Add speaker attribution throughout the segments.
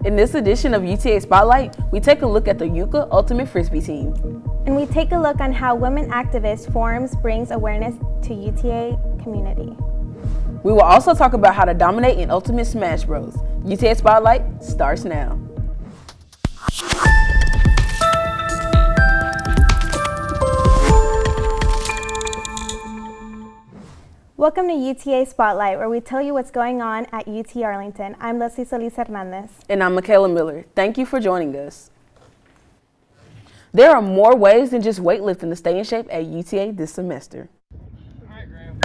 Speaker 1: In this edition of UTA Spotlight, we take a look at the UCA Ultimate Frisbee team.
Speaker 2: And we take a look on how Women Activist Forums brings awareness to UTA community.
Speaker 1: We will also talk about how to dominate in Ultimate Smash Bros. UTA Spotlight starts now.
Speaker 2: Welcome to UTA Spotlight, where we tell you what's going on at UT Arlington. I'm Leslie Solis Hernandez.
Speaker 1: And I'm Michaela Miller. Thank you for joining us. There are more ways than just weightlifting to stay in shape at UTA this semester.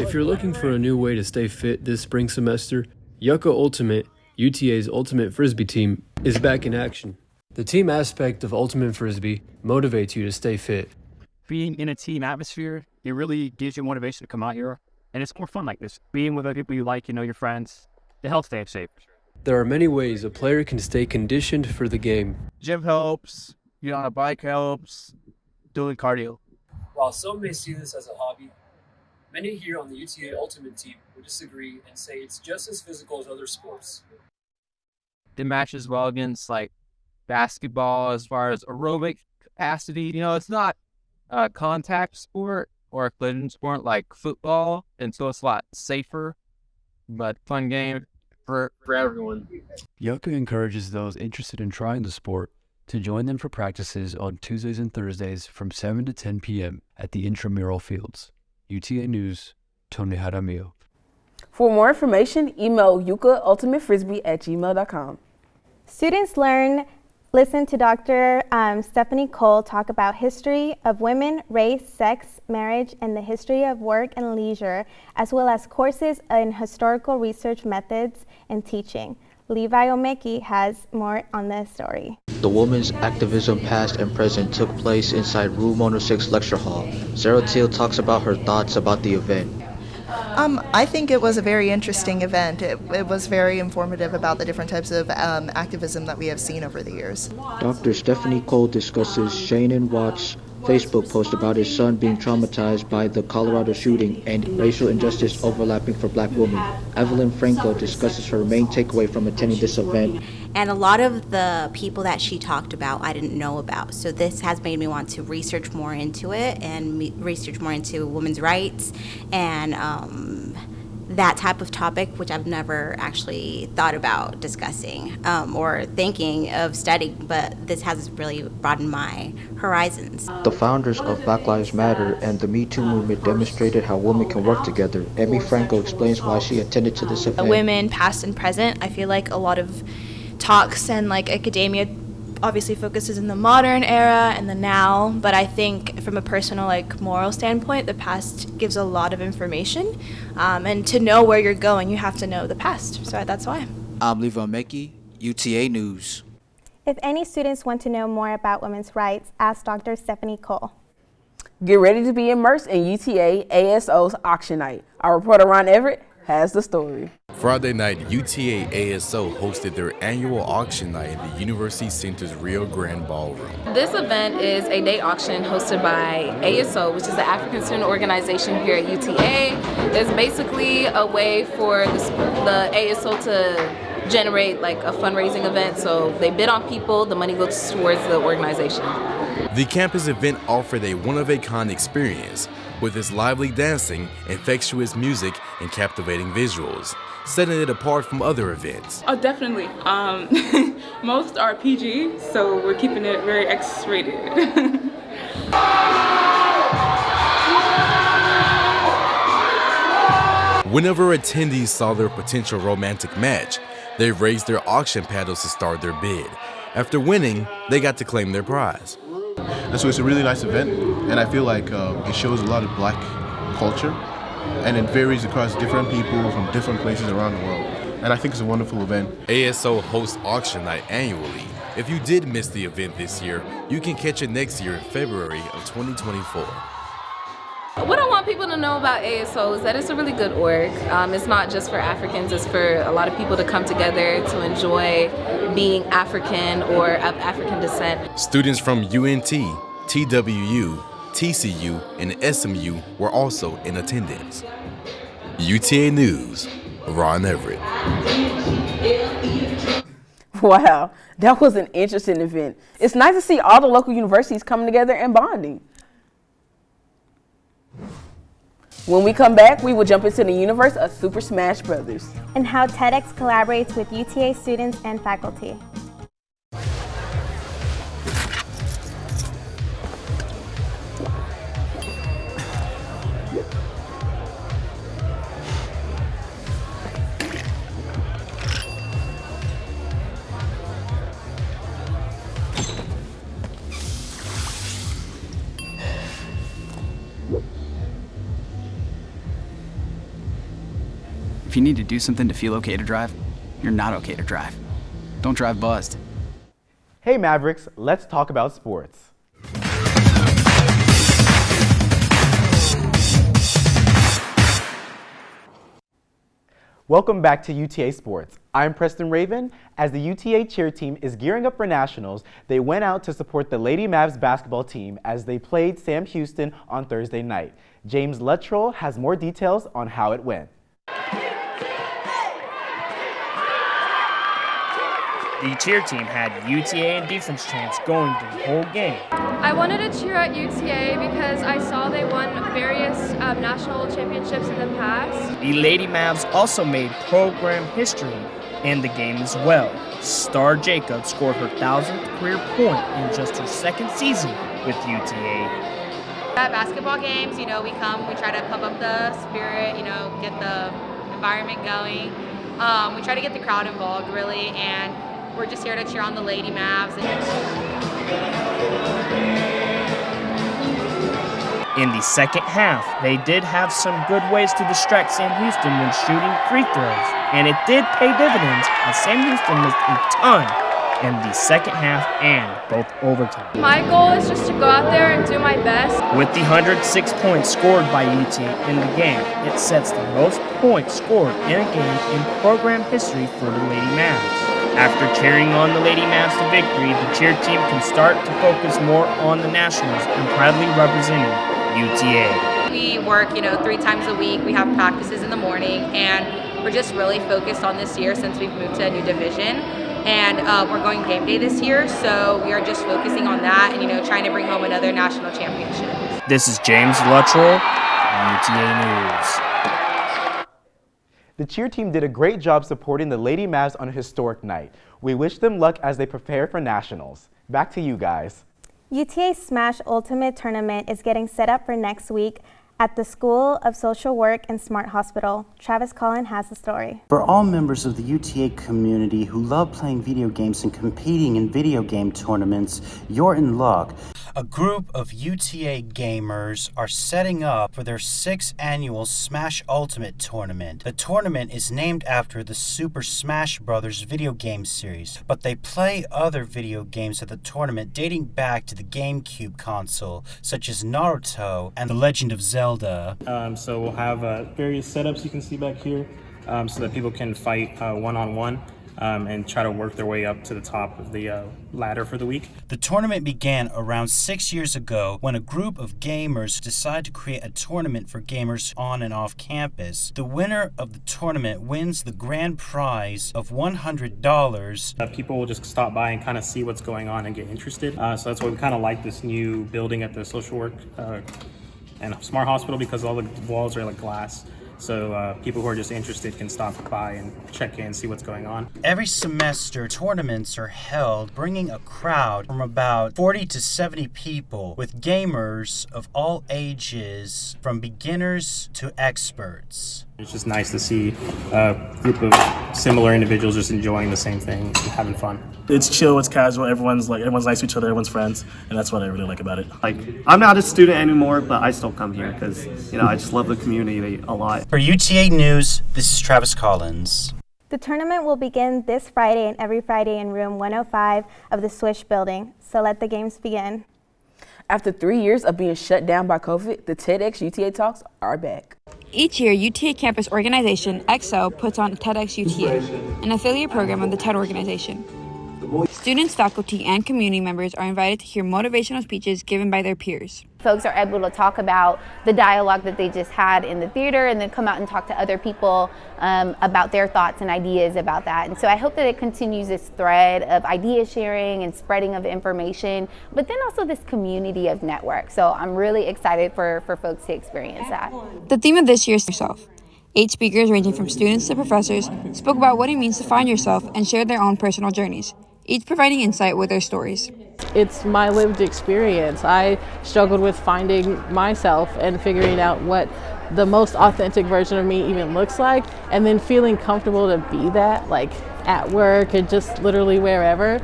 Speaker 3: If you're looking for a new way to stay fit this spring semester, UCA Ultimate, UTA's Ultimate Frisbee team, is back in action. The team aspect of Ultimate Frisbee motivates you to stay fit.
Speaker 4: Being in a team atmosphere, it really gives you motivation to come out here. And it's more fun like this. Being with other people you like, your friends, it helps stay safe.
Speaker 3: There are many ways a player can stay conditioned for the game.
Speaker 5: Gym helps, on a bike helps, doing cardio.
Speaker 6: While some may see this as a hobby, many here on the UTA Ultimate team would disagree and say it's just as physical as other sports.
Speaker 5: It matches well against basketball as far as aerobic capacity. It's not a contact sport or a collision sport like football, and so it's a lot safer, but fun game for everyone.
Speaker 7: UCA encourages those interested in trying the sport to join them for practices on Tuesdays and Thursdays from 7 to 10 p.m. at the intramural fields. UTA News, Tony Jaramillo.
Speaker 1: For more information, email ucaultimatefrisbee@gmail.com.
Speaker 2: Students listen to Dr. Stephanie Cole talk about history of women, race, sex, marriage, and the history of work and leisure, as well as courses in historical research methods and teaching. Levi Omeki has more on this story.
Speaker 8: The women's activism past and present took place inside Room 106 Lecture Hall. Sarah Teal talks about her thoughts about the event.
Speaker 9: I think it was a very interesting event. It was very informative about the different types of activism that we have seen over the years.
Speaker 8: Dr. Stephanie Cole discusses Shannon Watt's Facebook post about his son being traumatized by the Colorado shooting and racial injustice overlapping for Black women. Evelyn Franco discusses her main takeaway from attending this event.
Speaker 10: And a lot of the people that she talked about, I didn't know about. So this has made me want to research more into it and research more into women's rights and that type of topic, which I've never actually thought about discussing or thinking of studying, but this has really broadened my horizons.
Speaker 8: The founders of Black Lives Matter and the Me Too movement demonstrated how women can work together. Emmy Franco explains why she attended to this event.
Speaker 11: Women, past and present, I feel like a lot of talks and academia obviously focuses in the modern era and the now, but I think from a personal moral standpoint, the past gives a lot of information, and to know where you're going, you have to know the past, so that's why.
Speaker 12: I'm Levi Omeki, UTA News.
Speaker 2: If any students want to know more about women's rights, ask Dr. Stephanie Cole.
Speaker 1: Get ready to be immersed in UTA ASO's auction night. Our reporter Ron Everett has the story.
Speaker 13: Friday night, UTA ASO hosted their annual auction night in the University Center's Rio Grande Ballroom.
Speaker 14: This event is a day auction hosted by ASO, which is the African Student Organization here at UTA. It's basically a way for the ASO to generate a fundraising event. So they bid on people, the money goes towards the organization.
Speaker 13: The campus event offered a one-of-a-kind experience with its lively dancing, infectious music, and captivating visuals, setting it apart from other events.
Speaker 15: Oh, definitely. Most are PG, so we're keeping it very X-rated.
Speaker 13: Whenever attendees saw their potential romantic match, they raised their auction paddles to start their bid. After winning, they got to claim their prize.
Speaker 16: And so it's a really nice event, and I feel like it shows a lot of Black culture, and it varies across different people from different places around the world. And I think it's a wonderful event.
Speaker 13: ASO hosts auction night annually. If you did miss the event this year, you can catch it next year in February of 2024.
Speaker 14: What I want people to know about ASO is that it's a really good org. It's not just for Africans, it's for a lot of people to come together to enjoy being African or of African descent.
Speaker 13: Students from UNT, TWU, TCU, and SMU were also in attendance. UTA News, Ron Everett.
Speaker 1: Wow, that was an interesting event. It's nice to see all the local universities coming together and bonding. When we come back, we will jump into the universe of Super Smash Brothers.
Speaker 2: And how TEDx collaborates with UTA students and faculty.
Speaker 17: If you need to do something to feel okay to drive, you're not okay to drive. Don't drive buzzed.
Speaker 18: Hey Mavericks, let's talk about sports. Welcome back to UTA Sports. I'm Preston Raven. As the UTA cheer team is gearing up for nationals, they went out to support the Lady Mavs basketball team as they played Sam Houston on Thursday night. James Luttrell has more details on how it went.
Speaker 19: The cheer team had UTA and defense chants going through the whole game.
Speaker 20: I wanted to cheer at UTA because I saw they won various national championships in the past.
Speaker 19: The Lady Mavs also made program history in the game as well. Star Jacob scored her 1,000th career point in just her second season with UTA.
Speaker 21: At basketball games, we come, we try to pump up the spirit, get the environment going. We try to get the crowd involved really, and we're just here to cheer on the Lady Mavs.
Speaker 19: In the second half, they did have some good ways to distract Sam Houston when shooting free throws, and it did pay dividends as Sam Houston missed a ton in the second half and both overtime.
Speaker 20: My goal is just to go out there and do my best.
Speaker 19: With the 106 points scored by UTA in the game, it sets the most points scored in a game in program history for the Lady Mavs. After cheering on the Lady Mavs to victory, the cheer team can start to focus more on the Nationals and proudly representing UTA.
Speaker 21: We work, 3 times a week. We have practices in the morning, and we're just really focused on this year since we've moved to a new division. And we're going game day this year, so we are just focusing on that and, trying to bring home another national championship.
Speaker 19: This is James Luttrell, UTA News.
Speaker 18: The cheer team did a great job supporting the Lady Mavs on a historic night. We wish them luck as they prepare for nationals. Back to you guys.
Speaker 2: UTA Smash Ultimate Tournament is getting set up for next week at the School of Social Work and Smart Hospital. Travis Collin has the story.
Speaker 22: For all members of the UTA community who love playing video games and competing in video game tournaments, you're in luck. A group of UTA gamers are setting up for their 6th annual Smash Ultimate Tournament. The tournament is named after the Super Smash Brothers video game series, but they play other video games at the tournament dating back to the GameCube console, such as Naruto and The Legend of Zelda.
Speaker 23: So we'll have various setups you can see back here so that people can fight one-on-one. And try to work their way up to the top of the ladder for the week.
Speaker 22: The tournament began around 6 years ago when a group of gamers decided to create a tournament for gamers on and off campus. The winner of the tournament wins the grand prize of $100.
Speaker 23: People will just stop by and kind of see what's going on and get interested. So that's why we kind of like this new building at the social work and smart hospital, because all the walls are like glass. So people who are just interested can stop by and check in, see what's going on.
Speaker 22: Every semester, tournaments are held, bringing a crowd from about 40 to 70 people, with gamers of all ages, from beginners to experts.
Speaker 23: It's just nice to see a group of similar individuals just enjoying the same thing and having fun.
Speaker 24: It's chill, it's casual, everyone's nice to each other, everyone's friends, and that's what I really like about it. I'm not a student anymore, but I still come here because, I just love the community a lot.
Speaker 22: For UTA News, this is Travis Collins.
Speaker 2: The tournament will begin this Friday and every Friday in room 105 of the Swish building, so let the games begin.
Speaker 1: After 3 years of being shut down by COVID, the TEDx UTA Talks are back.
Speaker 25: Each year, UTA campus organization EXO puts on TEDx UTA, an affiliate program of the TED organization. Students, faculty, and community members are invited to hear motivational speeches given by their peers.
Speaker 3: Folks are able to talk about the dialogue that they just had in the theater and then come out and talk to other people about their thoughts and ideas about that. And so I hope that it continues this thread of idea sharing and spreading of information, but then also this community of network. So I'm really excited for folks to experience that.
Speaker 25: The theme of this year's Yourself. 8 speakers ranging from students to professors spoke about what it means to find yourself and shared their own personal journeys, each providing insight with their stories.
Speaker 4: It's my lived experience. I struggled with finding myself and figuring out what the most authentic version of me even looks like, and then feeling comfortable to be that, like at work and just literally wherever.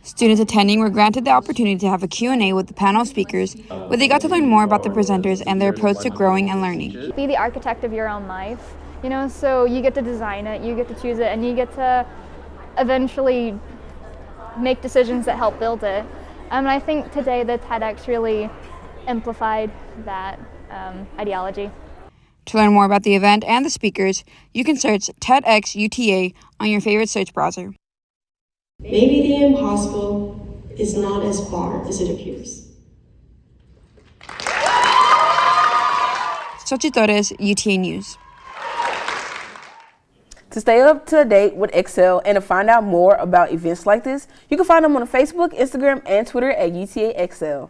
Speaker 25: Students attending were granted the opportunity to have a Q&A with the panel of speakers, where they got to learn more about the presenters and their approach to growing and learning.
Speaker 5: Be the architect of your own life, you know, so you get to design it, you get to choose it, and you get to eventually make decisions that help build it. And I think today the TEDx really amplified that ideology.
Speaker 25: To learn more about the event and the speakers, you can search TEDx UTA on your favorite search browser.
Speaker 6: Maybe the impossible is not as far as it appears.
Speaker 25: Xochitl Torres, UTA News.
Speaker 1: To stay up to date with Excel and to find out more about events like this, you can find them on Facebook, Instagram, and Twitter at UTA Excel.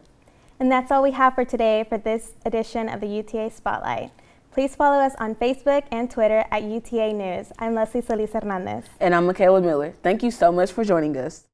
Speaker 2: And that's all we have for today for this edition of the UTA Spotlight. Please follow us on Facebook and Twitter at UTA News. I'm Leslie Solis Hernandez.
Speaker 1: And I'm Michaela Miller. Thank you so much for joining us.